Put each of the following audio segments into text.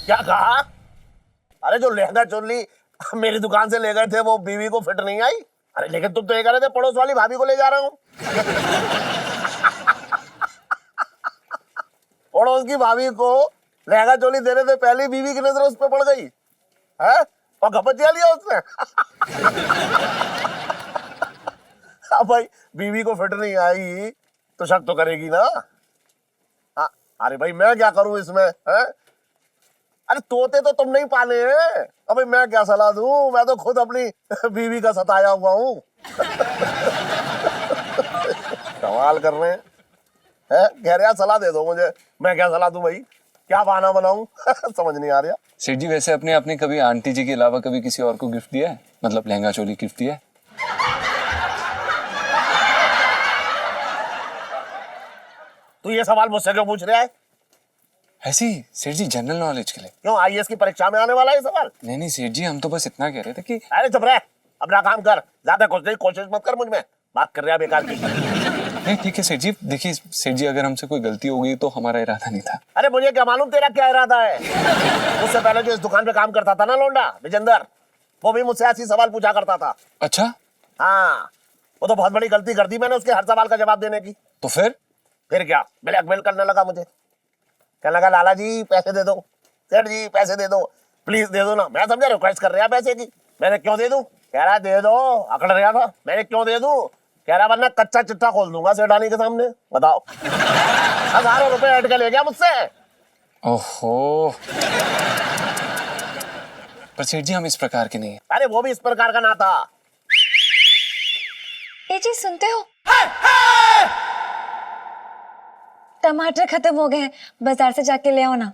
क्या कहा? अरे जो लहंगा चोली मेरी दुकान से ले गए थे वो बीवी को फिट नहीं आई। अरे लेकिन तुम तो ये कह रहे थे पड़ोस वाली भाभी को ले जा रहा हूँ। पड़ोस की भाभी को लहंगा चोली देने से पहले बीवी की नजर उस पर पड़ गई है और घपचिया लिया उसने। अब भाई बीवी को फिट नहीं आई तो शक तो करेगी ना। हाँ, अरे भाई मैं क्या करूं इसमें है? अरे तोते तो तुम नहीं पाले हैं। अबे मैं क्या सलाह दूं, मैं तो खुद अपनी बीवी का सताया हुआ हूं। सवाल कर रहे हैं कह रहे सलाह दे दो मुझे। मैं क्या सलाह दूं भाई, क्या बहाना बनाऊं? समझ नहीं आ रहा। सेठ जी वैसे आपने कभी आंटी जी के अलावा कभी किसी और को गिफ्ट दिया है, मतलब लहंगा चोली गिफ्ट दिया है? तू ये सवाल मुझसे क्यों पूछ रहा है? ऐसी सेठ जी जनरल नॉलेज के लिए। क्यों आईएएस की परीक्षा में आने वाला है सवाल? नहीं सेठ जी, हम तो बस इतना कह रहे थे कि अरे चुप रह, अपना काम कर, ज्यादा कुछ नहीं कोशिश मत कर मुझ में बात कर रहा बेकार की। नहीं ठीक है सेठ जी, देखिए सेठ जी अगर हमसे कोई गलती हो गई तो हमारा इरादा नहीं था। अरे मुझे क्या मालूम तेरा क्या इरादा है। उससे पहले जो इस दुकान पे काम करता था ना लौंडा विजेंदर, वो भी मुझसे ऐसी सवाल पूछा करता था। अच्छा हाँ, वो तो बहुत बड़ी गलती कर दी मैंने उसके हर सवाल का जवाब देने की। तो फिर क्या ब्लैकमेल करने लगा मुझे, कहने लगा लाला जी पैसे दे दो, सेठ जी पैसे दे दो, प्लीज दे दो ना। मैं समझा रिक्वेस्ट कर रहा पैसे की। मैंने क्यों दे दूं? कह रहा दे दो, अकड़ रहा था। मैंने क्यों दे दूं? कह रहा वरना कच्चा चिट्ठा खोल दूंगा सेठानी के सामने। बताओ। हजारों रुपए ऐड के ले गया मुझसे। ओहो, पर सेठ जी हम इस प्रकार के नहीं हैं। अरे वो भी इस प्रकार का ना था। ये चीज सुनते हो? टमाटर खत्म हो गए हैं, बाजार से जाके ले आओ ना।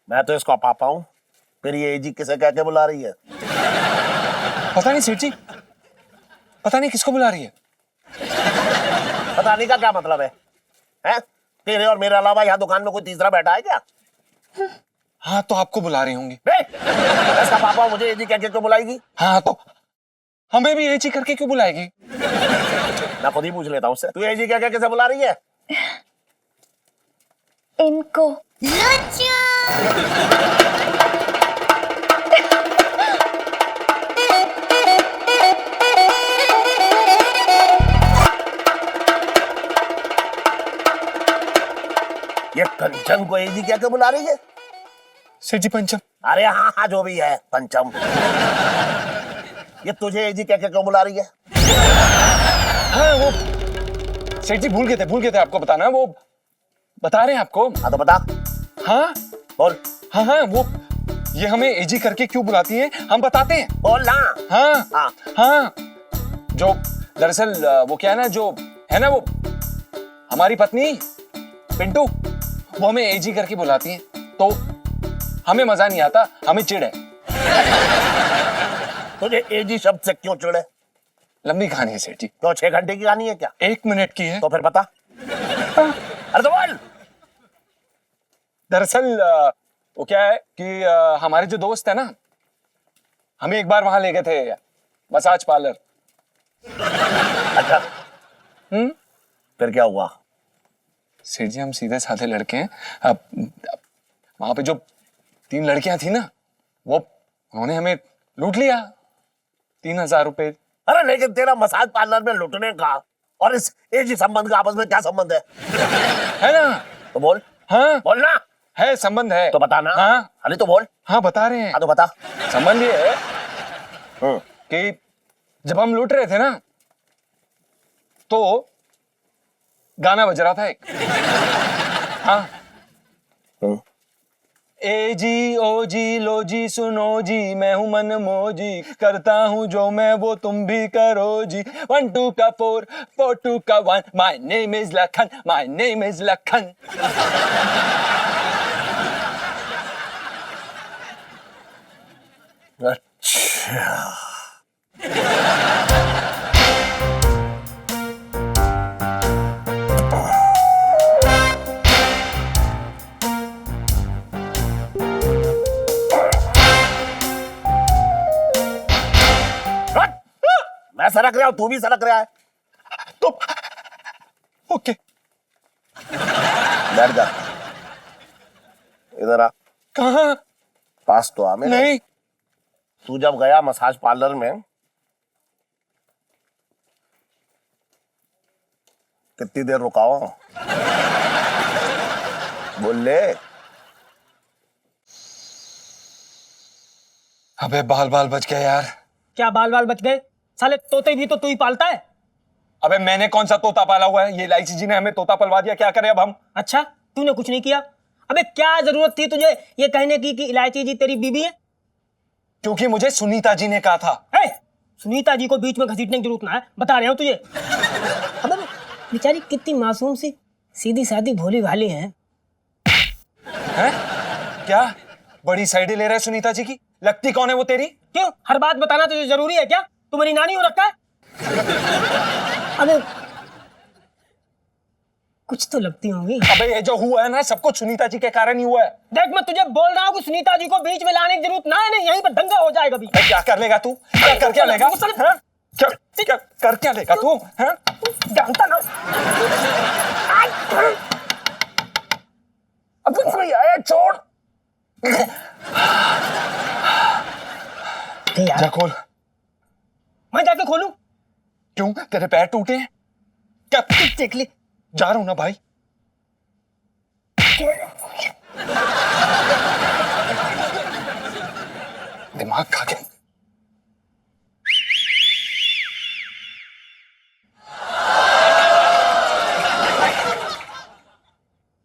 मैं तो इसका पापा हूँ, फिर ये जी किसे कह के बुला रही है? पता नहीं सेठ जी, पता नहीं किसको बुला रही है। पता नहीं का क्या मतलब है? हैं? तेरे और मेरे अलावा यहाँ दुकान में कोई तीसरा बैठा है क्या? हाँ तो आपको बुला रही होंगी। इसका पापा मुझे ये जी कह के क्यों बुलाएगी? हाँ तो हमें भी ये जी करके क्यों बुलाएगी? मैं खुद ही पूछ लेता हूँ उससे, तू ये जी कह के किसे बुला रही है? इनको। ये कंचन को ये जी कह के बुला रही है? सेठ जी पंचम। अरे हाँ हाँ जो भी है पंचम। ये तुझे ये जी कह के क्यों बुला रही है? हाँ वो सेठ जी भूल गए थे आपको बताना, वो बता रहे हैं आपको। हाँ तो बता। हाँ बोल। हाँ वो ये हमें एजी करके क्यों बुलाती है हम बताते हैं। बोल ना। हाँ हाँ हाँ जो दरअसल वो क्या है ना, जो है ना वो हमारी पत्नी पिंटू, वो हमें एजी करके बुलाती है तो हमें मजा नहीं आता, हमें चिढ़ है। तुझे एजी शब्द से क्यों चिढ़ है? लंबी कहानी है सेठ जी। तो 6 घंटे की कहानी है क्या? 1 मिनट की है। तो फिर बता। अरे तो बोल। दरअसल वो क्या है कि हमारे जो दोस्त है ना, हमें एक बार वहां ले गए थे मसाज पार्लर। अच्छा फिर क्या हुआ? सेठ जी हम सीधे साधे लड़के हैं। अब वहां पे जो 3 लड़कियां थी ना, वो उन्होंने हमें लूट लिया 3000 रुपए। अरे लेकिन तेरा मसाज पार्लर में लुटने का और इस एजी संबंध का आपस में क्या संबंध है ना? तो बोल। हाँ बोल ना। है, संबंध है। तो बता ना। हाँ अरे तो बोल। हाँ बता रहे हैं। हाँ तो बता। संबंध ये है कि जब हम लूट रहे थे ना तो गाना बज रहा था एक। हाँ ए जी ओ जी लो जी सुनो जी, मैं हूं मन मोजी, करता हूं जो मैं वो तुम भी करो जी। 1 2 का 4 4 2 का 1, my name is Lakhan, my name is Lakhan. अच्छा सरक रहा हूं, तू भी सरक रहा है। तो ओके, बैठ जा, इधर आ, कहाँ? पास तो आ मेरे। नहीं, तू जब गया मसाज पार्लर में, कितनी देर रुका हो? बोल ले। अबे बाल बाल बच गए यार। क्या बाल बाल बच गए? साले तोते भी तो तू ही पालता है। अबे मैंने कौन सा तोता पाला हुआ है? ये इलायची जी ने हमें तोता पलवा दिया, क्या करें अब हम? अच्छा, तूने कुछ नहीं किया? अबे क्या जरूरत थी तुझे ये कहने की कि इलायची जी तेरी बीबी है? क्योंकि मुझे सुनीता जी ने कहा था। है? सुनीता जी को बीच में घसीटने की जरूरत ना है, बता रहा हूं तुझे। अबे बेचारी कितनी मासूम सी सीधी सादी भोली भाली है। हैं? क्या बड़ी साइडें ले रहा है सुनीता जी की? लगती कौन है वो तेरी? क्यों हर बात बताना तुझे जरूरी है क्या? तू मेरी नानी हो रखा है? अबे कुछ तो लगती होंगी। अबे ये जो हुआ है ना, सब कुछ सुनीता जी के कारण ही हुआ है। देख मैं तुझे बोल रहा हूँ कि सुनीता जी को बीच में लाने की जरूरत ना है, नहीं यहीं पर दंगा हो जाएगा भी। अबे क्या कर लेगा तू? क्या लेगा? हैं? क्या लेगा तू? हैं? जानता ना। अब कोई आया, छोड़। यार जा खोल। मैं जाके खोलूं? क्यों, तेरे पैर टूटे हैं क्या? देख ले। जा रहा हूं ना भाई। दिमाग खा के।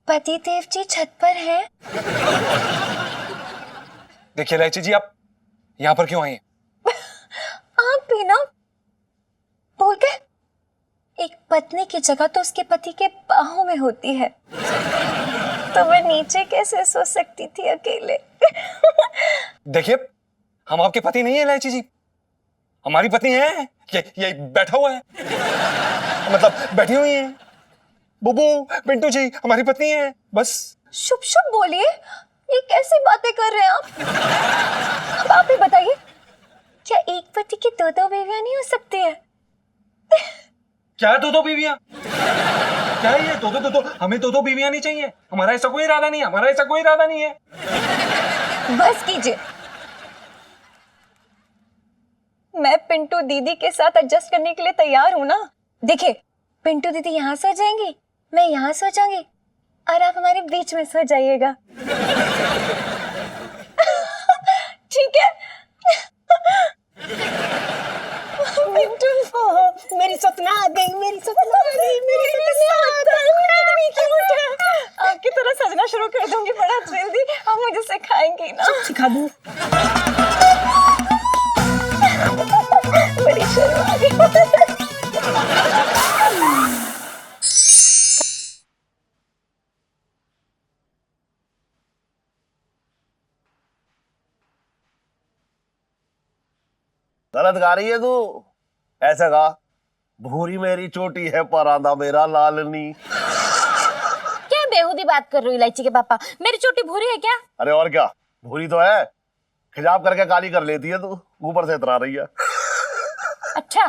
पतिदेव जी छत पर हैं। देखिए इलायची जी, आप यहां पर क्यों आई हैं? आप भी ना बोल के, एक पत्नी की जगह तो उसके पति के बाहों में होती है, तो मैं नीचे कैसे सो सकती थी अकेले? देखिए, हम आपके पति नहीं है इलायची जी, हमारी पत्नी है। ये बैठा हुआ है, मतलब बैठी हुई है। बुबू, पिंटू जी हमारी पत्नी है, बस। शुभ शुभ बोलिए, ये कैसी बातें कर रहे हैं आप? अब आप ही बताइए, क्या एक पति की दो बीवियां नहीं हो सकती है? क्या है दो बीवियां? क्या है ये दो? हमें दो बीवियां नहीं चाहिए, हमारा ऐसा कोई इरादा नहीं है, हमारा ऐसा कोई इरादा नहीं है। बस कीजिए, मैं पिंटू दीदी के साथ एडजस्ट करने के लिए तैयार हूं ना। देखिए, पिंटू दीदी यहाँ सो जाएंगी, मैं यहाँ सो जाऊंगी और आप हमारे बीच में सो जाइएगा। ठीक है? पिंटू, मेरी सपना आ गई, मेरी सपना आ गई, मेरी सपना कितनी क्यूट है। आपकी तरह सजना शुरू कर दूंगी बड़ा जल्दी, आप मुझे सिखाएंगी ना? सिखा दूं। बड़ी शर्म आ गई। गलत गा रही है तू। ऐसे गा, भूरी मेरी चोटी है परांदा मेरा लालनी। क्या बेहुदी बात कर रहे हो इलायची के पापा? मेरी चोटी भूरी है क्या? अरे और क्या, भूरी तो है, खिजाब करके काली कर लेती है तू, ऊपर से इतरा रही है। अच्छा,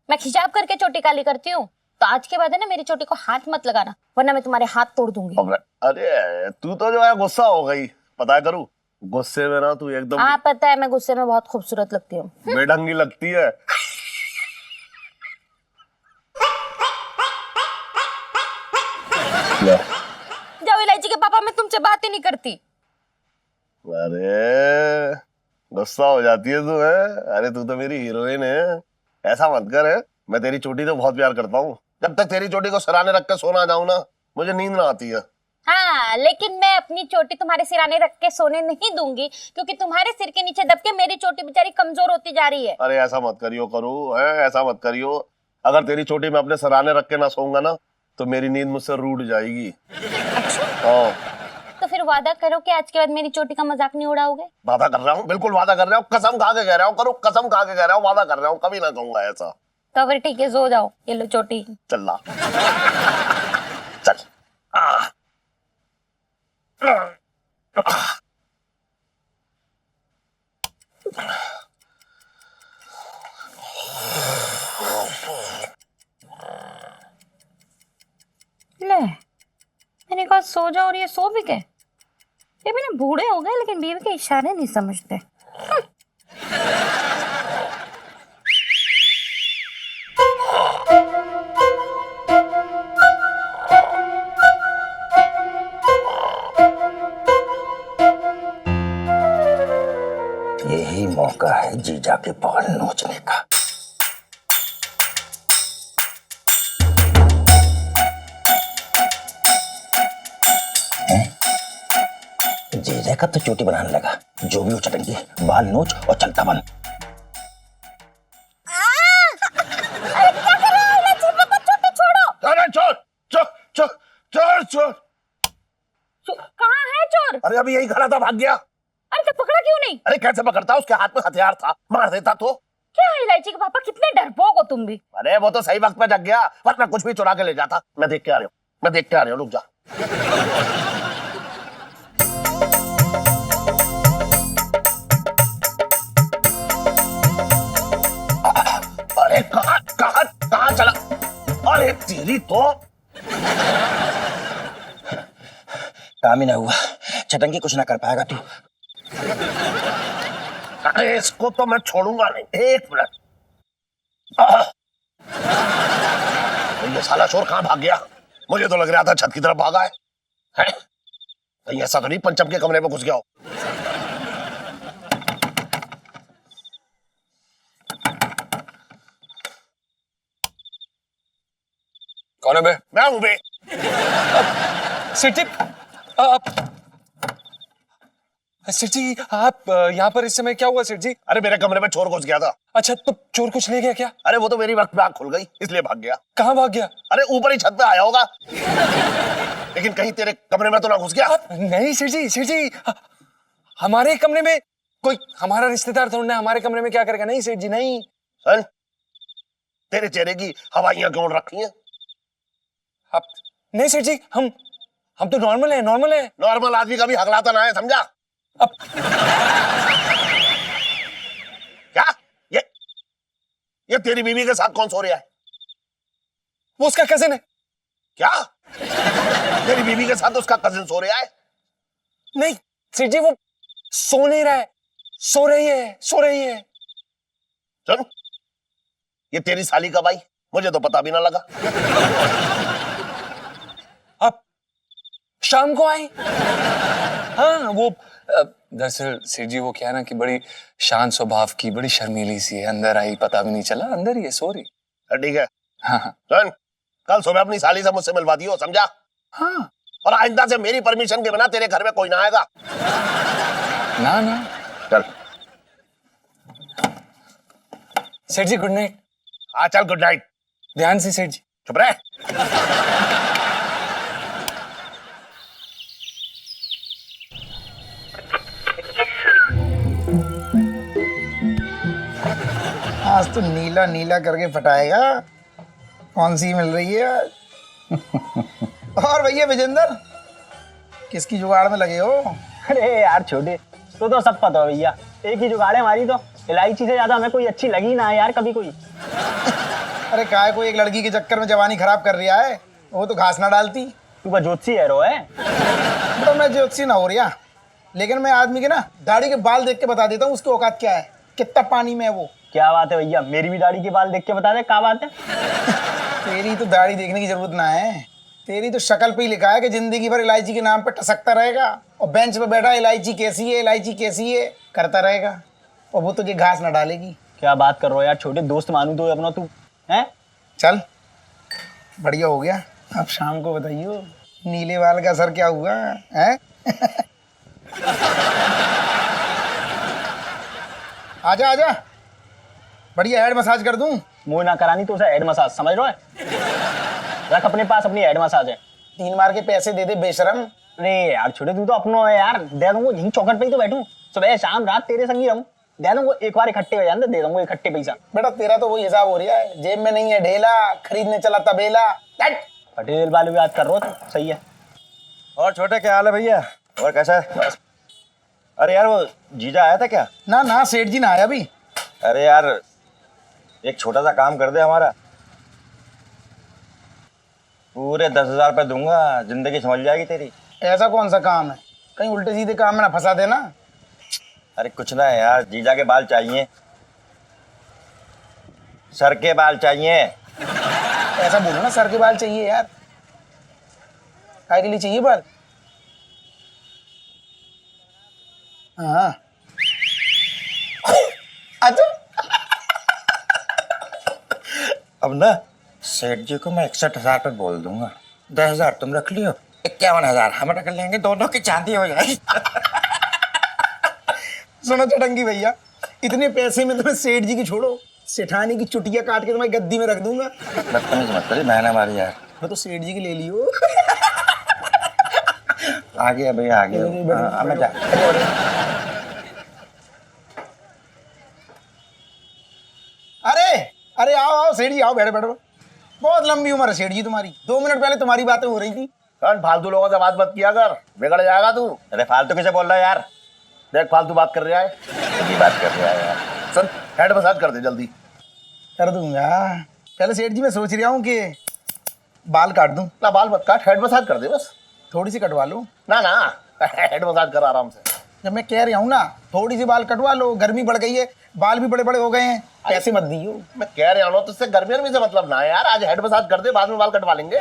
मैं खिजाब करके चोटी काली करती हूँ? तो आज के बाद है ना, मेरी चोटी को हाथ मत लगाना, वरना मैं तुम्हारे हाथ तोड़ दूंगी। अरे तू तो जो है गुस्सा हो गई, पता है करूँ, गुस्से में ना तू एकदम हाँ पता है, मैं गुस्से में बहुत खूबसूरत लगती हूँ। बेढंगी लगती है। जाओ इलायची के पापा, मैं तुमसे बात ही नहीं करती। अरे गुस्सा हो जाती है तू, है? अरे तू तो मेरी हीरोइन है, ऐसा मत कर। है, मैं तेरी चोटी तो बहुत प्यार करता हूँ, जब तक तेरी चोटी को सराहने रख के सोना जाऊं ना, मुझे नींद ना आती है। हाँ, लेकिन मैं अपनी चोटी तुम्हारे सिराने रख के सोने नहीं दूंगी, क्योंकि तुम्हारे सिर के नीचे दब के मेरी चोटी बेचारी कमजोर होती जा रही है। अरे ऐसा मत करियो करू, है ऐसा मत करियो। अगर तेरी चोटी में अपने सराहने रख के ना सोऊंगा ना, तो मेरी नींद मुझसे रूठ जाएगी। हाँ, तो फिर वादा करो कि आज के बाद मेरी चोटी का मजाक नहीं उड़ाओगे। वादा कर रहा हूँ, बिल्कुल वादा कर रहा हूँ, कसम खा के कह रहा हूँ, करो कसम खा के कह रहा हूँ, वादा कर रहा हूँ, कभी ना कहूंगा ऐसा। तो फिर ठीक है, सो जाओ, ये लो चोटी। चल ला, चल। बस सो जाओ और ये सो भी गए। ये भी ना बूढ़े हो गए लेकिन बीवी के इशारे नहीं समझते। यही मौका है जीजा के बाल नोचने का। जीजा कब तो चोटी बनाने लगा, जो भी हो चटंगी, बाल नोच और चलता बन। अरे चोर चोर चोर चोर चोर। कहाँ है चोर? अरे अभी यही खड़ा था, भाग गया। अरे तो पकड़ा क्यों नहीं? अरे कैसे पकड़ता, उसके हाथ में हथियार था, मार देता तो। क्या है इलायची के पापा, कितने डरपोक हो तुम भी। अरे वो तो सही वक्त पे जग गया, वरना कुछ भी चुरा के ले जाता। मैं देख के आ रही हूँ, मैं देख के आ रही हूँ, रुक जा। अरे कहाँ कहाँ कहाँ चला? अरे तेरी तो काम ही ना हुआ, चटंगी कुछ ना कर पाएगा तू। अरे इसको तो मैं छोड़ूंगा नहीं, एक मिनट। ये साला चोर कहाँ भाग गया? मुझे तो लग रहा था छत की तरफ भागा है। कहीं ऐसा तो नहीं पंचम के कमरे में घुस गया हो? कौन है बे? मैं हूं बे। सेठ जी, सेठ जी आप यहाँ पर इस समय क्या हुआ सेठ जी? अरे मेरे कमरे में चोर घुस गया था। अच्छा तो चोर कुछ ले गया क्या? अरे वो तो मेरी वक्त पे आंख खुल गई, इसलिए भाग गया। कहाँ भाग गया? अरे ऊपर ही छत पे आया होगा, लेकिन कहीं तेरे कमरे में तो ना घुस गया। नहीं सेठ जी हमारे कमरे में कोई हमारा रिश्तेदार थोड़ा ना हमारे कमरे में क्या करेगा? नहीं सेठ जी नहीं। सन, तेरे चेहरे की हवाइयां क्यों उड़ रखी हैं? आप नहीं सेठ जी, हम तो नॉर्मल है। नॉर्मल आदमी कभी हकलाता ना है, समझा? अब क्या ये तेरी बीवी के साथ कौन सो रहा है? वो उसका कजिन है। क्या तेरी बीवी के साथ उसका कजिन सो रहा है? नहीं सेठ जी, वो सो नहीं रहा है, सो रही है। सुन, ये तेरी साली कब आई? मुझे तो पता भी ना लगा। अब शाम को आई। हाँ वो दरअसल सेठ जी वो क्या है ना कि बड़ी शांत स्वभाव की, बड़ी शर्मीली सी है। अंदर आई, पता भी नहीं चला, अंदर ही है, सो रही। ठीक है। हाँ सुन, कल सुबह अपनी साली से मुझसे मिलवा दियो, समझा? हाँ। और आइंदा से मेरी परमिशन के बिना तेरे घर में कोई ना आएगा। ना चल सेठ जी गुड नाइट। हाँ चल, गुड नाइट। ध्यान से सेठ जी। चुप रह। आज तो नीला नीला करके फटाएगा। कौन सी मिल रही है आज? और भैया विजेंद्र, किसकी जुगाड़ में लगे हो? अरे यार छोटे, तो सब पता है भैया, एक ही जुगाड़ है हमारी। तो इलायची से ज्यादा हमें कोई अच्छी लगी ना यार कभी कोई। अरे काय को एक लड़की के चक्कर में जवानी खराब कर रहा है, वो तो घास ना डालती। तू का ज्योतिषी है रो है? तो मैं ज्योतिषी ना हो रहा, लेकिन मैं आदमी के ना दाढ़ी के बाल देख के बता देता हूँ उसकी औकात क्या है, कितना पानी में है वो। क्या बात है भैया, मेरी भी दाढ़ी के बाल देख के बता दे, क्या बात है? तेरी तो दाढ़ी देखने की जरूरत ना है, तेरी तो शक्ल पे ही लिखा है कि जिंदगी भर इलायची के नाम पे टसकता रहेगा और बेंच पे बैठा इलायची कैसी है करता रहेगा, और वो तुझे घास ना डालेगी। क्या बात कर रहे हो यार छोटे, दोस्त मानू तो अपना तू है। चल बढ़िया हो गया, अब शाम को बताइयो नीले बाल का असर क्या हुआ है। आजा आजा, बढ़िया हेड मसाज कर दूं। मुंह ना करानी तो उसे हेड मसाज समझ रहा है? रख अपने पास, अपनी हेड मसाज है। 3 मार के पैसे दे दे बेशरम। अरे यार छोटे, तू तो अपनो है यार, दे दूंगा यहीं चौखट पे ही तो बैठूं, सुबह शाम रात तेरे संग ही रहूं, दे दूंगा एक बार इकट्ठे हो जाने, दे दूंगा इकट्ठे पैसा। बेटा तेरा तो वही हिसाब हो रहा है, जेब में नहीं है ढेला, खरीदने चला तबेला। पटेल वाले भी याद कर रहा हो, सही है। और छोटे क्या हाल है भैया, और कैसा है? अरे यार वो जीजा आया था क्या? ना ना सेठ जी ना आया अभी। अरे यार एक छोटा सा काम कर दे हमारा। पूरे 10,000 रुपये दूंगा, जिंदगी समझ जाएगी तेरी। ऐसा कौन सा काम है, कहीं उल्टे सीधे काम में ना फंसा देना। अरे कुछ ना है यार, जीजा के बाल चाहिए, सर के बाल चाहिए। ऐसा बोलो ना, सर के बाल चाहिए यार। काय के लिए चाहिए बाल? हाँ अच्छा, अब ना सेठ जी को मैं 61,000 पे बोल दूंगा, 10,000 तुम रख लियो, 51,000 हम रख लेंगे, दोनों की चांदी हो जाएगी। सुनो चटंगी भैया, इतने पैसे में तुम्हें सेठ जी की छोड़ो, सेठानी की चुटिया काट के तुम्हारी गद्दी में रख दूंगा। बदतमीज मत करिए, बहना हमारी यार। मैं तो सेठ जी की ले लियो। आ गया भैया, आ गया। हाँ, मैं जा। अरे अरे आओ आओ सेठ जी, आओ, बैठो बैठो। बहुत लंबी उम्र है सेठ जी तुम्हारी, 2 मिनट पहले तुम्हारी बातें हो रही थी। कौन फालतू लोगों से बात मत किया कर, बिगड़ जाएगा तू। अरे फालतू किसे बोल रहा है यार? देख फालतू बात कर रहा है, की बात कर रहा है यार? सुन हेड मसाज कर दे जल्दी। कर दूंगा। पहले सेठ जी मैं सोच रहा हूँ कि बाल काट दूं। ना बाल मत काट, हेड मसाज कर दे बस। थोड़ी सी कटवा लो। ना ना हेड मसाज कर आराम से। जब मैं कह रहा हूँ ना, थोड़ी सी बाल कटवा लो, गर्मी बढ़ गई है, बाल भी बड़े बड़े हो गए हैं, पैसे मत दियो। मैं कह रहा हूँ तुझसे गर्मी से मतलब ना है यार, आज हेड मसाज कर दे, बाद में बाल कटवा लेंगे।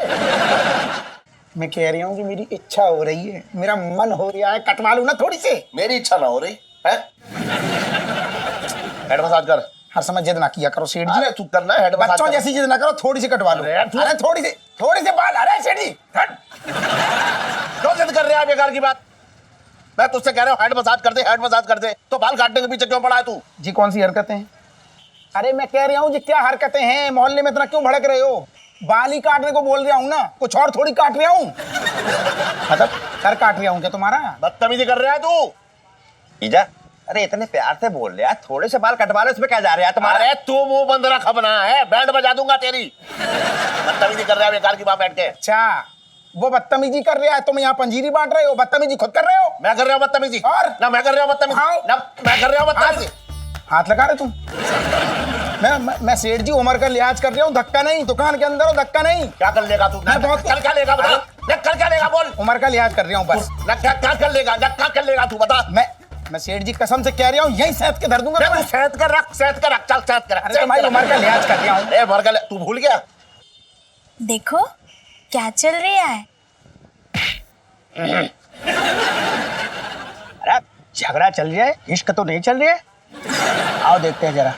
मैं कह रहा हूँ कि मेरी इच्छा हो रही है, मेरा मन हो रहा है, कटवा लूं ना थोड़ी सी। मेरी इच्छा ना हो रही है, हेड मसाज कर। हर समय जिद ना किया करो सेठ जी। अरे तू करना हेड मसाज बच्चों कर। जैसी जिद ना करो, थोड़ी सी कटवा लो। अरे यार, अरे थोड़ी सी बाल। अरे सेठ जी हट। क्यों जिद कर रहे हैं बेकार की बात? मैं तुझसे कह रहा हूँ हेड मसाज कर दे, हेड मसाज कर दे, तो बाल काटने के पीछे क्यों पड़ा है तू? जी कौन सी हरकतें हैं? अरे मैं कह रहा हूँ जी क्या हरकतें हैं, मोहल्ले में इतना क्यों भड़क रहे हो? बाल ही काटने को बोल रहा हूँ ना, कुछ और थोड़ी काट रहा हूँ। मतलब सर काट रहा हूँ क्या तुम्हारा? बदतमीजी कर रहा है तू। जीजा, अरे इतने प्यार से बोल रहे यार, थोड़े से बाल कटवा लो, इसमें क्या जा रहा है तुम्हारा? अरे तू मुंह बंद रख अपना, है बैंड बजा दूंगा तेरी। बदतमीजी कर रहा है बेकार की बात बैठ के। अच्छा, वो बदतमीजी कर रहा है, तुम यहाँ पंजीरी बांट रहे हो, बदतमीजी खुद कर रहे हो। मैं कर रहा हूँ बदतमीजी? और? ना मैं कर रहा हूँ बदतमीजी, हाँ। ना मैं कर रहा हूँ बदतमीजी। हाथ लगा रहे तुम। मैं सेठ जी उम्र का लिहाज कर रहा हूँ, धक्का नहीं, दुकान के अंदर हो, धक्का नहीं। क्या कर लेगा तू? मैं बहुत- कल क्या लेगा बता? ना कल क्या लेगा बोल? उम्र का लिहाज कर रहा हूँ बस। ना क्या कर लेगा? ना क्या कर लेगा तू बता? मैं सेठ जी कसम से कह रहा हूँ, यही सेहत के धर दूंगा। तू सेहत कर रख, सेहत कर रख, चल सेहत कर रख। अरे तुम्हारी उम्र का लिहाज कर रहा हूँ। ए उम्र का तू भूल गया? देखो क्या चल रहा है। अरे झगड़ा चल रहा है, इश्क तो नहीं चल रहा है। आओ देखते हैं जरा।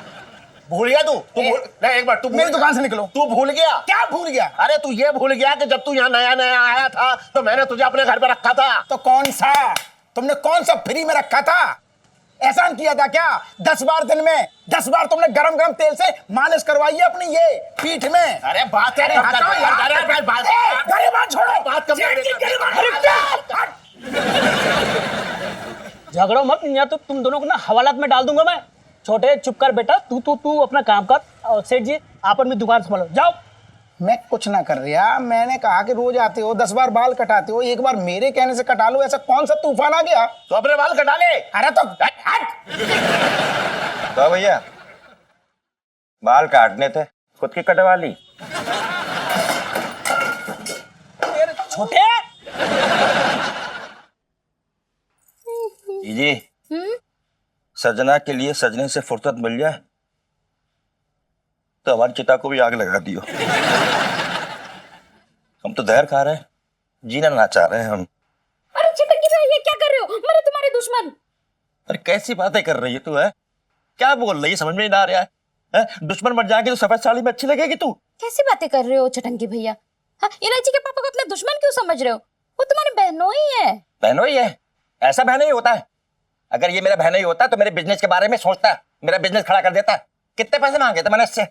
भूल गया तू भूल नहीं, एक बार तू मेरी दुकान से निकलो। तू भूल गया? क्या भूल गया? अरे तू ये भूल गया कि जब तू यहाँ नया नया आया था तो मैंने तुझे अपने घर पे रखा था। तो कौन सा? तुमने कौन सा फ्री में रखा था? एहसान किया था क्या? 10 बार दिन में 10 बार तुमने गरम गरम तेल से मालिश करवाई है अपनी ये पीठ में। अरे बात अरे हटाओ यार। अरे बात गरीबान छोड़ो। बात कब सेठ जी, गरीबान। अरे क्या? हट। झगड़ो मत, या तो तुम दोनों को ना हवालात में डाल दूंगा मैं। छोटे चुप कर बेटा, तू अपना काम कर, और सेठ जी आप अपनी दुकान संभालो, जाओ। मैं कुछ ना कर रहा, मैंने कहा कि रोज आते हो, 10 बार बाल कटाते हो, एक बार मेरे कहने से कटा लो, ऐसा कौन सा तूफान आ गया? तो अपने बाल कटा ले। अरे तो हट। तो भैया बाल काटने थे, खुद की कटवा ली। छोटे जी सजना के लिए सजने से फुर्सत मिल जाए तो हमारी चिता को भी आग लगा दियो। हम तो जहर खा रहे हैं, जीना ना चाह रहे हैं हम। अरे चटंगी भाई ये क्या कर रहे हो? मेरे तुम्हारे दुश्मन। अरे कैसी बातें कर रही है तू? है क्या बोल रही है, समझ में नहीं आ रहा है? दुश्मन मर जाएंगे तो सफेद साड़ी में अच्छी लगेगी तू? कैसी बातें कर रहे हो चटंगी भैया? हाँ, इलायची के पापा को अपने दुश्मन क्यों समझ रहे हो? वो तुम्हारे बहनों ही है। बहनों ही है? ऐसा बहनों ही होता है? अगर ये मेरा बहनों ही होता तो मेरे बिजनेस के बारे में सोचता, मेरा बिजनेस खड़ा कर देता। कितने पैसे मांगे थे मैंने इससे?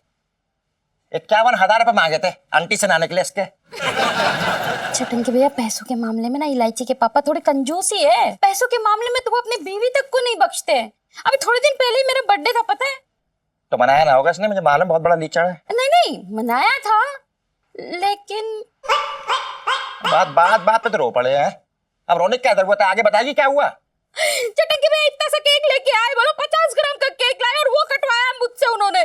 51,000 रुपए मांगे थे आंटी से नाने के लिए इसके। चटंगी भैया पैसों के मामले में ना इलायची के पापा थोड़े कंजूस ही है। पैसों के मामले में तो वो अपनी बीवी तक को नहीं बख्शते। अभी थोड़े दिन पहले ही मेरा बर्थडे था, पता है? तो मनाया ना होगा इसने, मुझे मालूम, बहुत बड़ा लीचड़ है। नहीं मनाया था, लेकिन बात पे तो रो पड़े हैं। अब रोने क्या जरूरत है, आगे बताइए क्या हुआ? चटंगी भैया इतना सा केक लेके आए, बोलो 50 ग्राम का केक लाए और वो कटवाया मुझसे उन्होंने।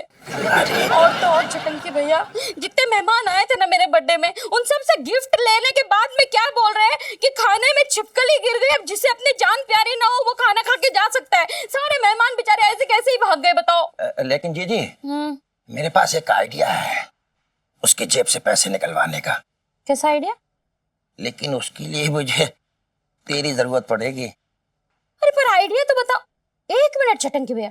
और तो और चटंकी भैया, जितने मेहमान आए थे ना मेरे बर्थडे में, उन सब से गिफ्ट लेने के बाद में क्या बोल रहे हैं कि खाने में छिपकली गिर गई, अब जिसे अपनी जान प्यारी ना हो वो खाना खा के जा सकता है। सारे मेहमान बेचारे ऐसे कैसे ही भाग गए बताओ। लेकिन जीजी मेरे पास एक आइडिया है उसकी जेब से पैसे निकलवाने का। कैसा आइडिया? लेकिन उसके लिए मुझे तेरी जरूरत पड़ेगी। अरे पर आइडिया तो बताओ। एक मिनट चटंकी भैया,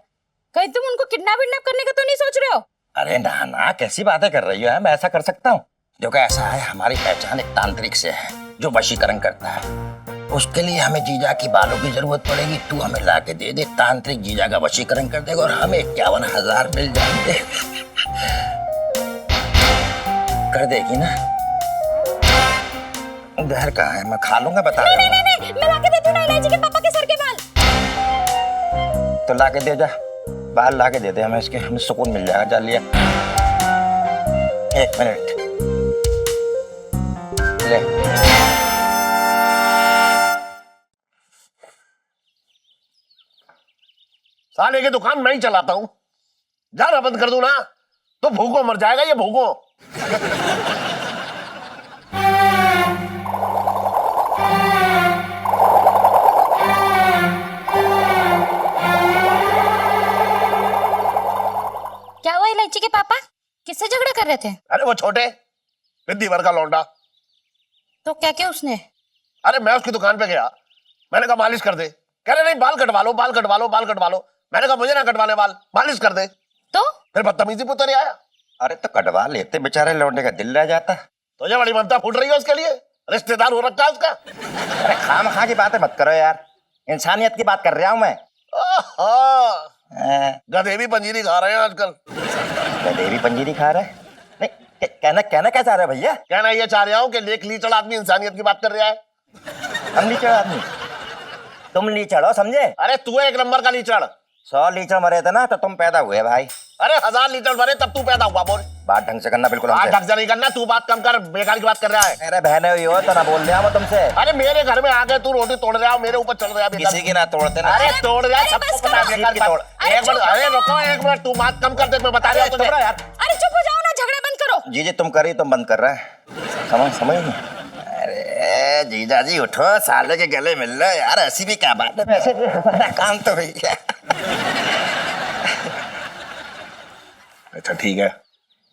कहीं तुम उनको किडनैप करने का तो नहीं सोच रहे हो? अरे ना ना, कैसी बातें कर रही हो? मैं ऐसा कर सकता हूँ? जो कि ऐसा है, हमारी पहचान एक तांत्रिक से है जो वशीकरण करता है। उसके लिए हमें जीजा की बालों की जरूरत पड़ेगी। तू हमें ला के दे दे, तांत्रिक जीजा का वशीकरण कर देगा और हमें 51,000 मिल जाएंगे। कर देगी ना? घर कहाँ है? मैं खा लूंगा, बता रहा हूँ। नहीं, मैं लाके देती हूँ ना इलायची के पापा के सर के बाल। तो ला के दे जा, बाल ला के दे दे हमें, इसके हमें सुकून मिल जाएगा। जा लिया। 1 मिनट ले। साले की दुकान मैं ही चलाता हूँ, जाना बंद कर दूं ना तो भूखों मर जाएगा ये भूखों। क्या हुआ इलायची के पापा? किससे झगड़ा कर रहे थे? अरे वो छोटे विद्दी भर का लौंडा। तो क्या क्या उसने? अरे मैं उसकी दुकान पे गया, मैंने कहा मालिश कर दे। कह रहे नहीं, बाल कटवा लो, बाल कटवा लो, बाल कटवा लो। मैंने कहा मुझे ना कटवाने बाल, मालिश कर दे। तो फिर बदतमीजी पुत्र आया। अरे तो कटवा लेते, बेचारे लौंडे का दिल रह जाता। तुझे बड़ी ममता फूट रही है उसके लिए, रिश्तेदार हो रखा है उसका। अरे खामखा की बातें मत करो यार, इंसानियत की बात कर रहा हूँ मैं। गधे भी पंजीरी खा रहे हैं आजकल। गधे भी पंजीरी खा रहा है? नहीं, कहना कहना क्या चाह रहे हो भैया? कहना ये चाह रहा हूँ कि लेख लीचड़ आदमी इंसानियत की बात कर रहा है। हम लीचड़ आदमी? तुम लीचड़ हो, समझे? अरे तू एक नंबर का लीचड़। 100 लीचड़ मरे थे ना तो तुम पैदा हुए भाई। अरे 1000 लीचड़ भरे तब तू पैदा हुआ। बोल, बात ढंग से करना बिल्कुल बात हमसे। ढंग से नहीं करना, तू बात कम कर, बेकार की बात कर रहा है। अरे बहने हुई हो तो ना बोल रहा मैं तुमसे। अरे मेरे घर में आके तू रोटी तोड़ रहा है, मेरे ऊपर चढ़ रहा है। किसी की ना तोड़ते ना। अरे तोड़ रहा है, सबको पता है बेकार की बात। एक मिनट, अरे रुको एक मिनट, तू बात कम कर दे, मैं बता रहा हूँ तुझे। यार अरे चुप हो जाओ ना, झगड़ा बंद करो। जी तुम करी, तुम बंद कर रहा है। समझ नहीं। अरे जीजा जी उठो, साले के गले मिल रहे यार, ऐसी भी क्या बात है? वैसे भी हमारा काम तो भैया। अच्छा ठीक है।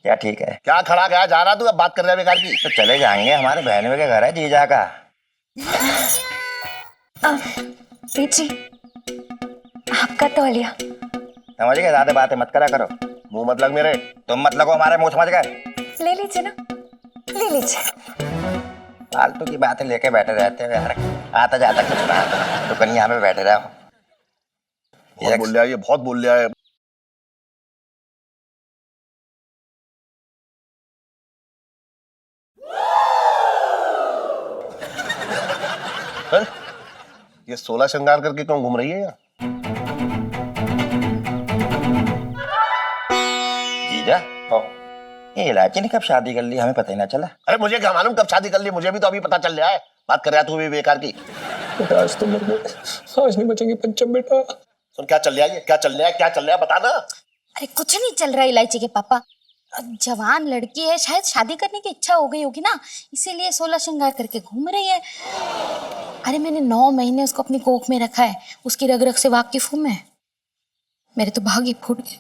क्या ठीक है? क्या खड़ा गया जा रहा तू, अब बात कर रहा है बेकार की। तो चले जाएंगे, हमारे बहनों के घर है जीजा का। जी आपका तौलिया। समझ गए? ज्यादा बातें मत करा करो। मुंह मत लग मेरे। तुम मत लगो हमारे मुंह, समझ गए? ले लीजिए ना, ले लीजिए। फालतू की बातें लेके बैठे रहते हो यार, आता जाता कुछ ना तो कहीं यहाँ पे बैठे रहो। बहुत बोल लिया ये, बहुत बोल लिया है। ये 16 श्रृंगार करके क्यों घूम रही है यहाँ? जीजा ये इलायची ने कब शादी कर ली, हमें पता ही ना चला। अरे मुझे क्या मालूम कब शादी कर ली, मुझे भी तो अभी पता चल रहा है। बात कर रहा है तू भी बेकार की। बेटा आज तो मर गए, आज नहीं बचेंगे पंचम बेटा। सुन क्या चल रहा है, ये क्या चल रहा है, क्या चल रहा है बता ना। अरे कुछ नहीं चल रहा इलायची के पापा। जवान लड़की है, शायद शादी करने की इच्छा हो गई होगी ना, इसीलिए 16 श्रृंगार करके घूम रही है। अरे मैंने 9 महीने उसको अपनी कोख में रखा है, उसकी रग रग से वाकिफ हूं मैं। मेरे तो भाग ही फूट गए।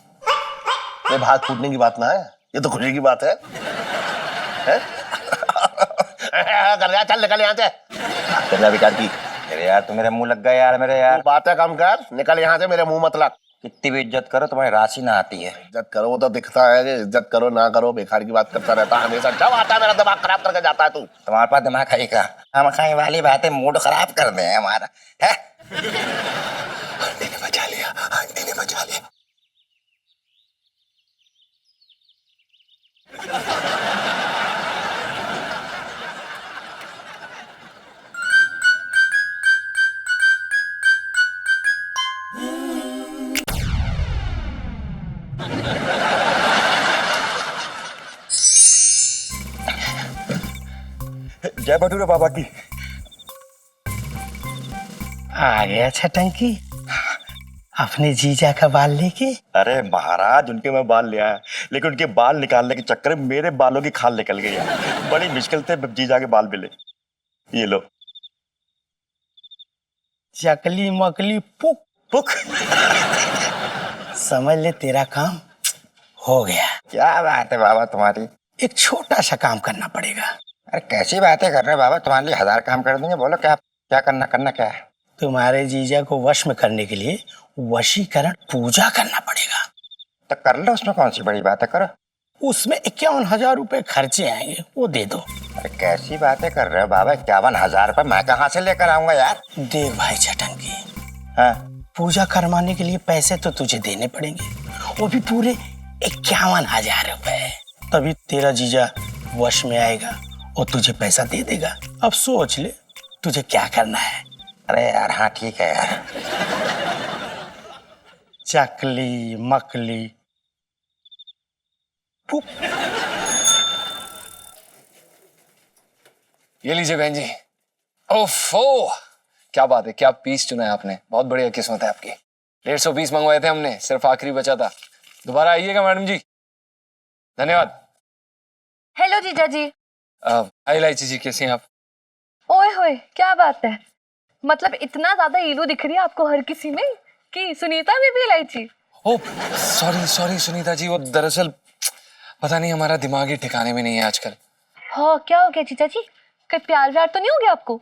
ये भाग फूटने की बात ना है, ये तो खुशी की बात है, हैं? कर रहा, चल निकल यहाँ से। तेरा विचार की। अरे यार तू मेरे मुंह लग गया यार, मेरे यार। बातें कम कर, निकल यहाँ से, मेरे मुंह मत लग। कितनी भी इज्जत करो तुम्हारी राशि ना आती है। इज्जत करो वो तो दिखता है कि इज्जत करो ना करो, बेकार की बात करता रहता है हमेशा। जब आता है मेरा दिमाग खराब करके जाता है तू। तुम्हारे पास दिमाग है का? हम खाई वाली बातें मूड खराब कर दे हमारा है। आंटी ने बचा लिया, आंटी ने बचा लिया। जय भटूरे बाबा की। आ गया छटंकी, अपने जीजा का बाल लेके? अरे महाराज, उनके मैं बाल ले आया, लेकिन उनके बाल निकालने के चक्कर में मेरे बालों की खाल निकल गई है। बड़ी मुश्किल से जीजा के बाल मिले। ये लो। चकली मकली पुक पुक। समझ ले, तेरा काम हो गया। क्या बात है बाबा तुम्हारी। एक छोटा सा काम करना पड़ेगा। अरे कैसी बातें कर रहे हो बाबा, तुम्हारे लिए 1000 काम कर देंगे। बोलो क्या क्या करना क्या है। तुम्हारे जीजा को वश में करने के लिए वशीकरण पूजा करना पड़ेगा। तो कर लो, उसमें कौन सी बड़ी बात है, करो। उसमें 51,000 रुपए खर्चे आएंगे, वो दे दो। अरे कैसी बातें कर रहे हो बाबा, 51,000 रुपए मैं कहाँ से लेकर आऊंगा यार। देख भाई चटंगी, हाँ। पूजा करवाने के लिए पैसे तो तुझे देने पड़ेंगे, वो भी पूरे 51,000 रुपए। तभी तेरा जीजा वश में आएगा और तुझे पैसा दे देगा। अब सोच ले तुझे क्या करना है। अरे यार हाँ ठीक है यार। चकली मकली पुक। ये लीजिए बहन जी। ओफो, क्या बात है, क्या पीस चुना है आपने, बहुत बढ़िया किस्मत है आपकी। 150 पीस मंगवाए थे हमने, सिर्फ आखिरी बचा था। दोबारा आइएगा मैडम जी। धन्यवाद। हेलो जीजा जी। इलायची जी, कैसे हैं आप? ओए होए, क्या बात है, मतलब इतना ज्यादा ईलू दिख रही है आपको हर किसी में कि सुनीता में भी इलायची? ओ सॉरी सॉरी सुनीता जी, वो दरअसल पता नहीं हमारा दिमाग ही ठिकाने में नहीं है आजकल। हाँ क्या हो गया जीजा जी, कहीं प्यार व्यार तो नहीं हो गया आपको?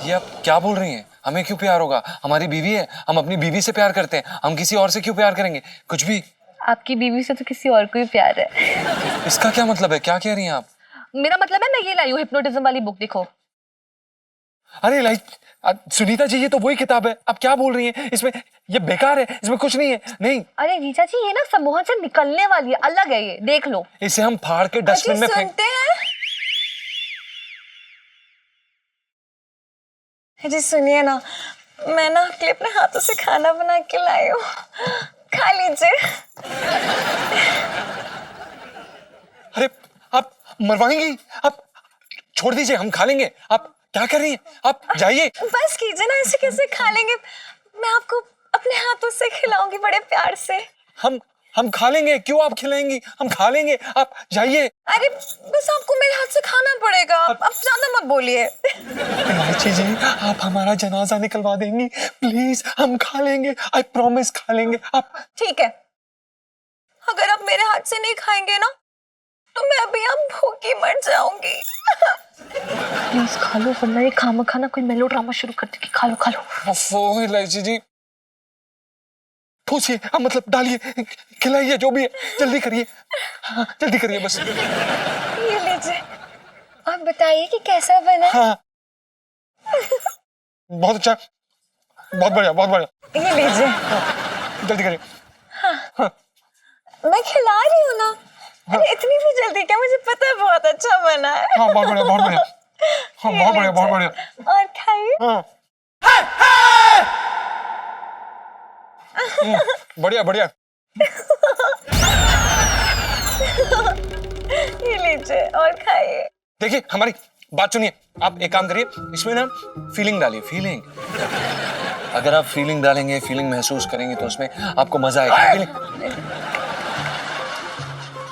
ये आप क्या बोल रही हैं? हमें क्यों प्यार होगा, हमारी बीवी है, हम अपनी बीवी से प्यार करते हैं, हम किसी और से क्यों प्यार करेंगे? कुछ भी। आपकी बीवी से तो किसी और को ही प्यार है। इसका क्या मतलब है, क्या कह रही हैं आप? मेरा मतलब है, मैं ये लाई हूँ हिप्नोटिज्म वाली बुक, देखो। अरे सुनीता जी, ये तो वही किताब है, आप क्या बोल रही हैं? इसमें ये बेकार है, इसमें कुछ नहीं है। नहीं अरे जीजा जी, ये ना सम्मोहन से निकलने वाली है, अलग है ये, देख लो। इसे हम फाड़ के डस्टबिन में फेंक। सुनते हैं? जी सुनिए ना, मैं ना आपके लिए अपने हाथों से खाना बना के लाई हूँ, खा लीजिए। अरे आप मरवाएंगी? आप छोड़ दीजिए, हम खा लेंगे। आप क्या कर रही हैं? आप जाइए। बस कीजिए ना, ऐसे कैसे खा लेंगे? मैं आपको अपने हाथों से खिलाऊंगी बड़े प्यार से। हम खा लेंगे, क्यों आप खिलाएंगी? हम खा लेंगे, आप जाइए। अरे बस आपको मेरे हाथ से खाना पड़ेगा, आप ज्यादा मत बोलिए। इलायची जी, आप हमारा जनाजा निकलवा देंगी प्लीज, हम खा लेंगे, आई प्रॉमिस खा लेंगे। आप ठीक है, अगर आप मेरे हाथ से नहीं खाएंगे ना तो मैं अभी यहाँ भूखी मर जाऊंगी। प्लीज खा लो, वरना ये खाना कोई मेलोड्रामा शुरू कर देगी। खा लो खा लो। ओफो इलायची जी, ठूसिए, मतलब डालिए, खिलाइए, जो भी है, जल्दी करिए। हाँ, जल्दी करिए बस। ये लीजिए, आप बताइए कि कैसा बना? हाँ बहुत अच्छा, बहुत बढ़िया, बहुत बढ़िया। ये लीजिए। जल्दी करिए। मैं खिला रही हूँ ना। अरे इतनी भी जल्दी क्या, मुझे पता है बहुत अच्छा बना है। हाँ बहुत बढ़िया, बहुत बढ़िया। हाँ ये बहुत बढ़िया, बहुत लीजिए। बढ़िया। और खाइए। हाँ बढ़िया बढ़िया। ये लीजिए और खाइए। देखिए हमारी बात सुनिए, आप एक काम करिए, इसमें ना फीलिंग डालिए, फीलिंग। अगर आप फीलिंग डालेंगे, फीलिंग महसूस करेंगे तो उसमें आपको मजा आएगा।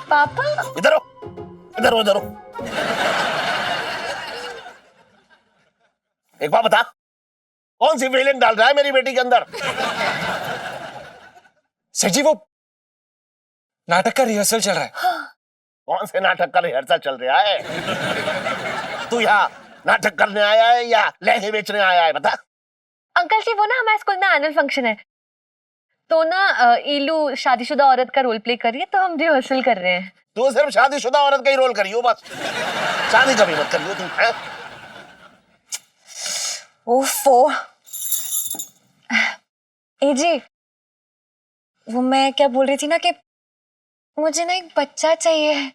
पापा इधर हो, इधर हो, इधर हो। एक बात बता, कौन सी फीलिंग डाल रहा है मेरी बेटी के अंदर? सर जी, वो नाटक का रिहर्सल चल रहा है। कौन से नाटक का रिहर्सल चल रहा है? तू यहाँ नाटक करने आया है या लहंगे बेचने आया है, बता। अंकल जी, वो ना हमारे स्कूल में एनुअल फंक्शन है, तो ना ईलू शादीशुदा औरत का रोल प्ले कर रही है, तो हम रिहर्सल कर रहे हैं। तू सिर्फ शादीशुदा औरत का ही रोल करियो बस, शादी कभी मत करियो तू। है? ओफो। ए जी, वो मैं क्या बोल रही थी ना कि मुझे ना एक बच्चा चाहिए है,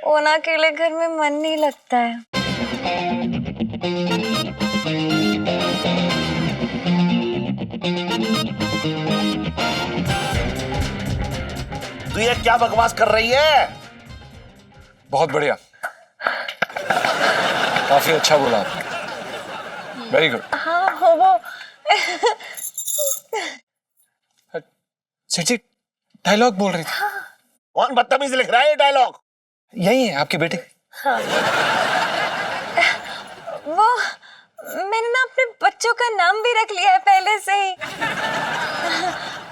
वो ना अकेले घर में मन नहीं लगता है। तू ये क्या बकवास कर रही है? बहुत बढ़िया, काफी अच्छा बोला आपने, वेरी गुड। हाँ वो सेठ जी डायलॉग बोल रही थी। कौन बदतमीज लिख रहा है ये डायलॉग? यही है आपकी बेटी। वो मैंने ना अपने बच्चों का नाम भी रख लिया है पहले से ही।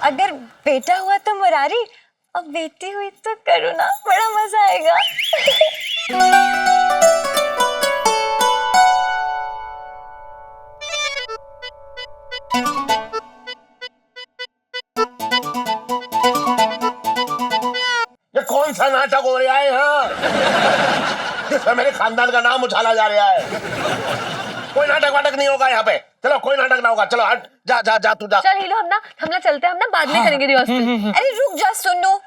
अगर बेटा हुआ तो मुरारी और बेटी हुई तो करुणा। बड़ा मजा आएगा। ये कौन सा नाटक हो रहा है यहाँ जिसमें मेरे खानदान का नाम उछाला जा रहा है? कोई नाटक वाटक नहीं होगा यहाँ पे। चलो कोई नाटक ना होगा। चलो हट, जा जा जा तू जा। चल हीलो, हम ना चलते हैं, हम ना बाद में करेंगे रिहर्सल। अरे रुक जा, सुनो।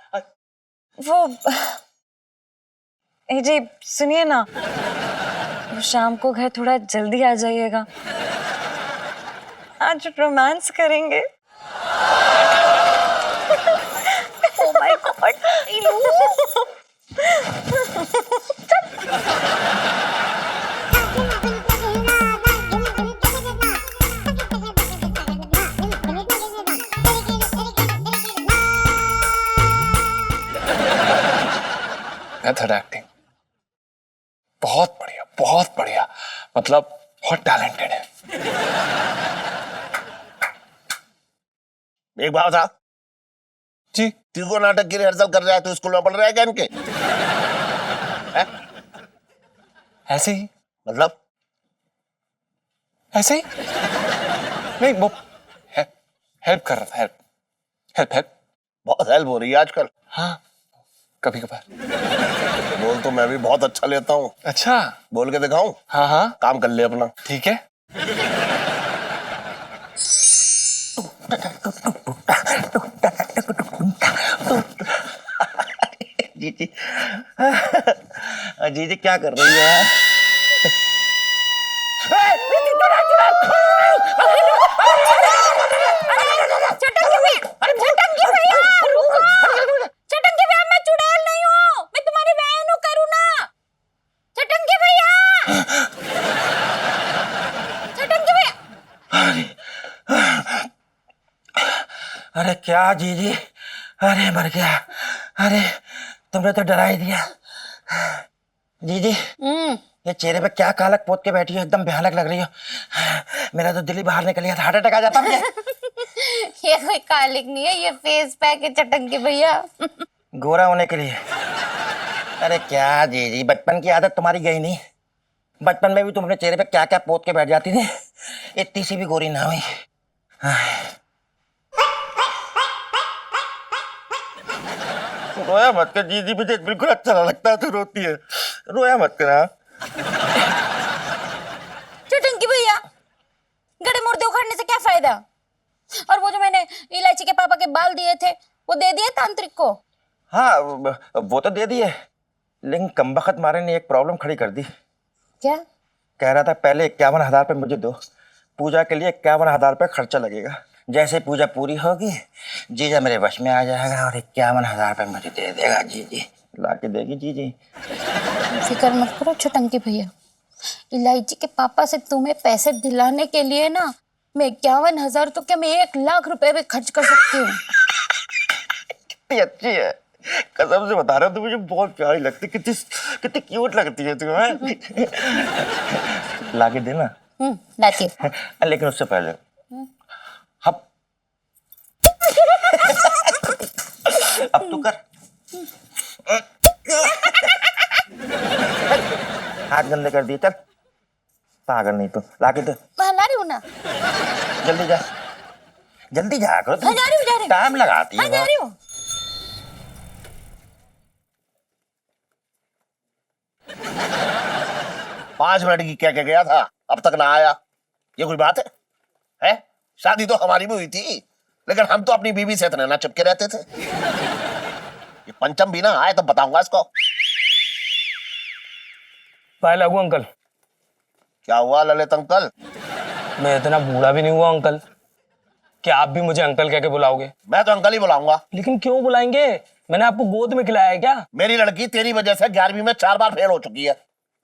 वो ए जी सुनिए ना, वो शाम को घर थोड़ा जल्दी आ जाइएगा। आज रोमांस करेंगे। Oh my God. Method acting बहुत बढ़िया, बहुत बढ़िया। मतलब बहुत टैलेंटेड है। एक बात था जी तीनों नाटक की रिहर्सल कर रहा है तो स्कूल में पढ़ रहा है क्या इनके? ऐसे ही, मतलब ऐसे ही नहीं, वो हेल्प कर रहा था। Help help help. बहुत हेल्प हो रही है आजकल। हाँ कभी कभार। बोल तो मैं भी बहुत अच्छा लेता हूँ। अच्छा बोल के दिखाऊं? हाँ हाँ काम कर ले अपना। ठीक है। जीजी जीजी क्या कर रही है? अरे क्या जीजी, अरे मर गया। अरे तुमने तो डरा ही दिया। जीजी ये चेहरे पे क्या कालक पोत के बैठी हो, एकदम भयानक लग रही हो। मेरा तो दिल ही बाहर निकल गया था, हार्ट अटैक आ जाता मुझे। ये कोई कालिक नहीं है, ये फेस पैक है चटंकी भैया। गोरा होने के लिए। अरे क्या जीजी, बचपन की आदत तुम्हारी गई नहीं? बचपन में भी तुम अपने चेहरे पे क्या क्या पोत के बैठ जाती थी, इतनी सी भी गोरी ना हुई। रोया मत कर जीजी, मुझे बिल्कुल अच्छा ना लगता है तो रोती है। रोया मत कर। चटंकी भैया, गड़े मुर्दे उखाड़ने से क्या फायदा? और वो जो मैंने इलायची के पापा के बाल दिए थे वो दे दिए तांत्रिक को? हाँ वो तो दे दिए, लेकिन कमबख्त मारे ने एक प्रॉब्लम खड़ी कर दी। क्या? कह रहा था पहले 51,000 रुपये मुझे दो, पूजा के लिए 51,000 रुपये खर्चा लगेगा। जैसे पूजा पूरी होगी जीजा मेरे वश में आ जाएगा और 51,000 रुपये मुझे दे देगा। जीजी ला के देगी जीजी। फिक्र मत करो चटंकी भैया, इलायची के पापा से तुम्हें पैसे दिलाने के लिए ना मैं 51,000 तो क्या मैं 1,00,000 रुपए भी खर्च कर सकती हूँ। कितनी अच्छी है, कसम से बता रहा हूँ, तू मुझे बहुत प्यारी लगती, कितनी कितनी क्यूट लगती है तू। ला के देना। लाती हूँ। लेकिन उससे पहले अब तू कर। हाथ गंदे कर दिए, चल पागल नहीं तू। ला के दे। मैं ला रही हूँ ना। जल्दी जा, जल्दी जा करो। हाँ, जा रही हूँ। टाइम लगाती हाँ, है जा रही हूँ। 5 मिनट की क्या गया था, अब तक ना आया। ये कोई बात है? शादी तो हमारी भी हुई थी, लेकिन हम तो अपनी बीवी से इतने ना चिपके रहते थे। ये पंचम भी ना आए तो बताऊंगा इसको। पाए लागू अंकल। क्या हुआ ललित अंकल? मैं इतना बूढ़ा भी नहीं हुआ अंकल कि आप भी मुझे अंकल कह के बुलाओगे। मैं तो अंकल ही बुलाऊंगा। लेकिन क्यों बुलाएंगे? मैंने आपको गोद में खिलाया है क्या? मेरी लड़की तेरी वजह से 11वीं में 4 बार फेल हो चुकी है।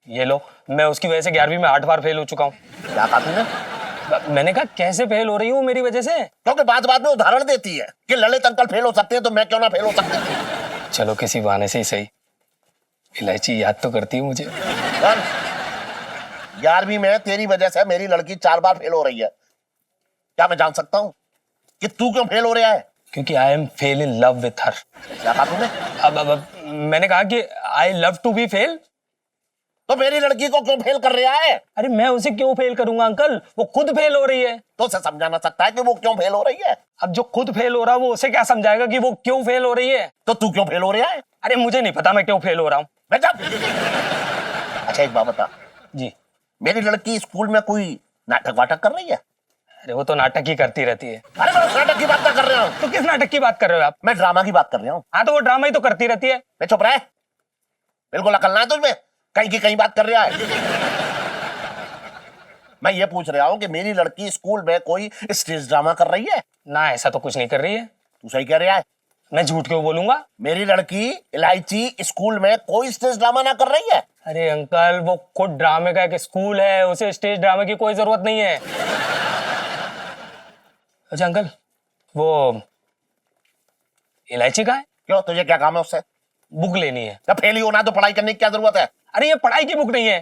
ये लो, मैं उसकी वजह से 11वीं में 8 बार फेल हो चुका हूँ। क्या कहा तूने? मैंने कहा कैसे फेल हो रही हूँ मेरी वजह से? क्योंकि बात बात में उदाहरण देती है कि ललित अंकल फेल हो सकते हैं तो मैं क्यों ना फेल हो सकती हूँ। चलो किसी बहाने से ही सही, इलायची याद तो करती है मुझे। 11वीं में तेरी वजह से मेरी लड़की 4 बार फेल हो रही है। क्या मैं जान सकता हूँ कि तू क्यों फेल हो रहा है? क्योंकि I am fail in love with her. क्या कहा तूने? अब मैंने कहा कि I love to be fail. तो मेरी लड़की को क्यों फेल कर रहा है? अरे मैं उसे क्यों फेल करूंगा अंकल, वो खुद फेल हो रही है। तो उसे समझाना सकता है कि वो क्यों फेल हो रही है। अब जो खुद फेल हो रहा है वो उसे क्या समझाएगा कि वो क्यों फेल हो रही है? तो तू क्यों फेल हो रहा है? अरे मुझे नहीं पता मैं क्यों फेल हो रहा हूँ। बेटा अच्छा एक बात बता, जी। मेरी लड़की स्कूल में कोई नाटक वाटक कर रही है? अरे वो तो नाटक ही करती रहती है। अरे मैं उस नाटक की बात कर रहा हूँ। तो किस नाटक की बात कर रहे हो आप? मैं ड्रामा की बात कर रहा हूँ। हाँ तो वो ड्रामा ही तो करती रहती है। मैं चुप रहे, बिल्कुल अकल ना है तुझमें, कहीं की कहीं बात कर रहा है। मैं ये पूछ रहा हूँ कि मेरी लड़की स्कूल में कोई स्टेज ड्रामा कर रही है? ना ऐसा तो कुछ नहीं कर रही है। तू सही कह रहा है। मैं झूठ क्यों बोलूंगा? मेरी लड़की इलायची स्कूल में कोई स्टेज ड्रामा ना कर रही है? अरे अंकल वो खुद ड्रामे का एक स्कूल है, उसे स्टेज ड्रामे की कोई जरूरत नहीं है। अच्छा अंकल वो इलायची का है? क्यों, तुझे क्या काम है उससे? बुक लेनी है। जब फेल ही होना तो पढ़ाई करने की क्या जरूरत है? अरे ये पढ़ाई की बुक नहीं है,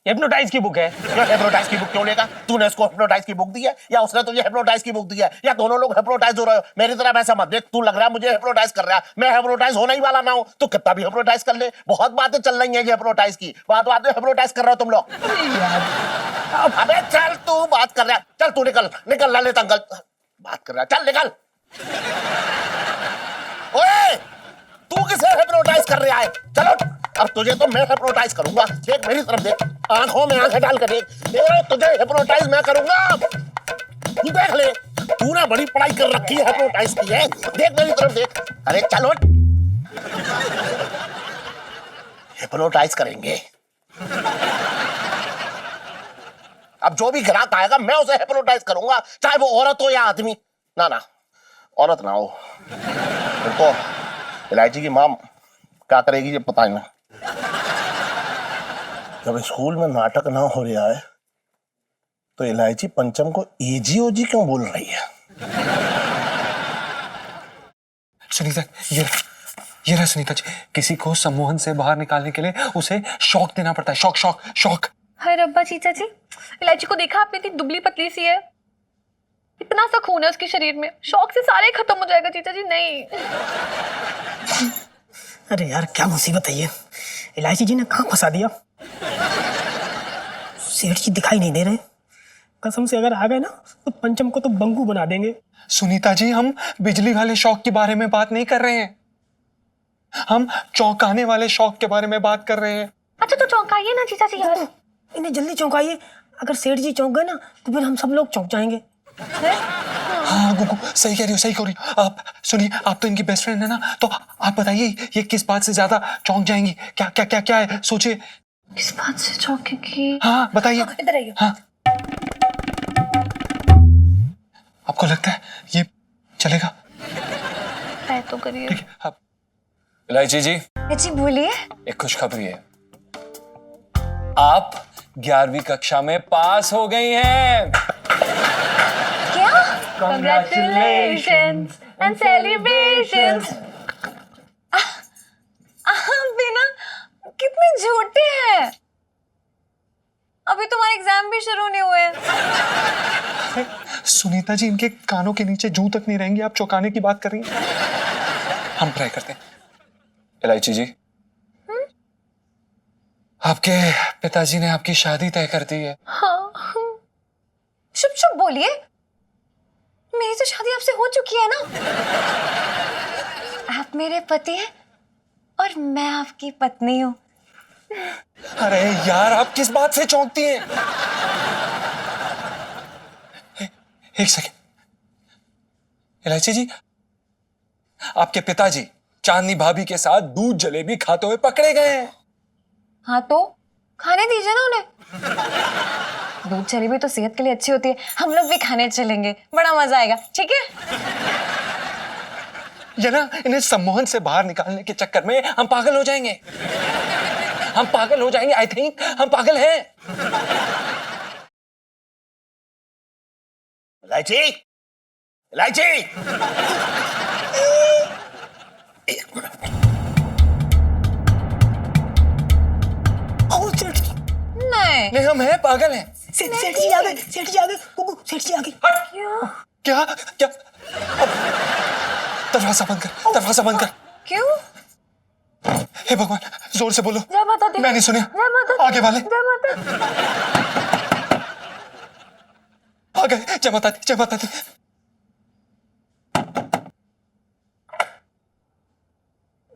हिप्नोटाइज की बुक है। क्यों हिप्नोटाइज की बुक क्यों लेगा? तूने उसको हिप्नोटाइज की बुक दी है या उसने तुझे हिप्नोटाइज की बुक दी है, या दोनों लोग हिप्नोटाइज हो रहे हो? मेरी तरह वैसा मत देख, तू लग रहा है मुझे हिप्नोटाइज कर रहा है, मैं हिप्नोटाइज होने ही वाला ना हूं। तू कितना भी हिप्नोटाइज कर ले, बहुत बातें चल रही हैं ये हिप्नोटाइज की, बात बात में हिप्नोटाइज कर रहे हो तुम लोग। अबे चल तू बात कर रहा है, चल तू निकल निकल, ललित अंकल बात कर रहा है, चल निकल। ओए तू किसे हिप्नोटाइज कर रहा है? चलो अब तुझे तो मैं हिप्नोटाइज करूंगा। देख मेरी तरफ देख, आंखों में आंखें डाल कर देख, तुझे हिप्नोटाइज मैं करूंगा। तू देख ले, तूने बड़ी पढ़ाई कर रखी है, हिप्नोटाइज की है। देख मेरी तरफ देख, अरे चलो हिप्नोटाइज करेंगे। अब जो भी ग्राहक आएगा मैं उसे हिप्नोटाइज करूंगा, चाहे वो औरत हो या आदमी। ना ना औरत ना हो, देखो इलायची की माँ क्या करेगी ये पता ही ना। जब स्कूल में नाटक ना हो रहा है तो इलायची पंचम को एजी ओजी क्यों बोल रही है? सुनीता ये रहा सुनीता जी, किसी को सम्मोहन से बाहर निकालने के लिए उसे शॉक देना पड़ता है। Shock shock shock. हाय रब्बा जीजा जी, इलायची को देखा आपने? इतनी दुबली पतली सी है, इतना सा खून है उसके शरीर में, शौक से सारे खत्म हो जाएगा जीजा जी। नहीं अरे यार क्या मुसीबत है ये, इलायची जी ने कहाँ फंसा दिया। सेठ जी दिखाई नहीं दे रहे, कसम से अगर आ गए ना तो पंचम को तो बंगू बना देंगे। सुनीता जी हम बिजली वाले शॉक के बारे में बात नहीं कर रहे हैं, हम चौंकाने वाले शॉक के बारे में बात कर रहे हैं। अच्छा तो चौंकाइए ना जीजा जी यार। इन्हें जल्दी चौंकाइए, अगर सेठ जी चौंक गए ना तो फिर हम सब लोग चौंक जाएंगे। हाँ गुगु सही कह रही हो। आप सुनिए, आप तो इनकी बेस्ट फ्रेंड है ना, तो आप बताइए ये किस बात से ज्यादा चौंक जाएंगी? क्या क्या क्या क्या है सोचिए। किस बात से चौंकेगी? हाँ बताइए। इधर आइए। हाँ आपको लगता है ये चलेगा? ट्राई तो करिए। ठीक है आप। इलायची जी जी बोलिए। एक खुशखबरी है, आप 11वीं कक्षा में पास हो गई हैं। क्या? Congratulations and celebrations. बिना कितने झूठे हैं, अभी तुम्हारे एग्जाम भी शुरू नहीं हुए हैं। सुनीता जी इनके कानों के नीचे जूं तक नहीं रहेंगी, आप चौंकाने की बात कर रही हैं। हम ट्राई करते हैं। इलायची जी आपके पिताजी ने आपकी शादी तय कर दी है। हाँ चुप चुप बोलिए, मेरी तो शादी आपसे हो चुकी है ना। आप मेरे पति हैं और मैं आपकी पत्नी हूँ। अरे यार आप किस बात से चौंकती हैं? एक सेकेंड, इलायची जी आपके पिताजी चांदनी भाभी के साथ दूध जलेबी खाते हुए पकड़े गए हैं। हाँ तो खाने दीजिए ना उन्हें, दूध जलेबी तो सेहत के लिए अच्छी होती है, हम लोग भी खाने चलेंगे, बड़ा मजा आएगा। ठीक है ये ना इन्हें सम्मोहन से बाहर निकालने के चक्कर में हम पागल हो जाएंगे, हम पागल हो जाएंगे। आई थिंक हम पागल हैं। इलायची, इलायची। एक मिनट। नहीं नहीं हम हैं, पागल हैं। सेठ जी आ गए, सेठ जी आ गए, गुगू सेठ जी आ गए। क्या क्या अब दरवाजा बंद कर, दरवाजा बंद कर। क्यों? हे भगवान, जोर से बोलो। जय माता दी। मैं नहीं सुनिया। जय माता दी। आगे वाले जय माता दी। आ गए। जय माता दी, जय माता दी।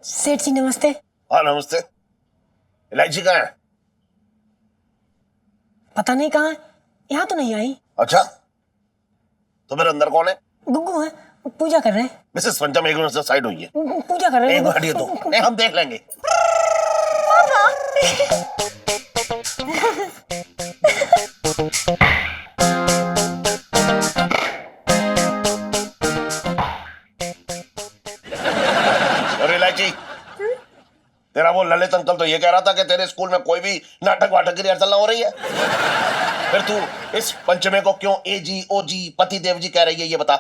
सेठ जी नमस्ते। हाँ नमस्ते। इलायची कहाँ है? पता नहीं कहाँ है, यहाँ तो नहीं आई। अच्छा, तो मेरे अंदर कौन है? गुगू है, पूजा कर रहे हैं। मिसेस पंचम एक मिनट से साइड हुई है। पूजा कर रहे हैं। एक मिनट ये दो, नहीं हम देख लेंगे। और इलायची, तेरा वो ललित अंकल तो ये कह रहा था कि तेरे स्कूल में कोई भी नाटक वाटक की रिहर्सल ना हो रही है। फिर तू इस पंचमे को क्यों AG OG पति देव जी कह रही है, ये बता।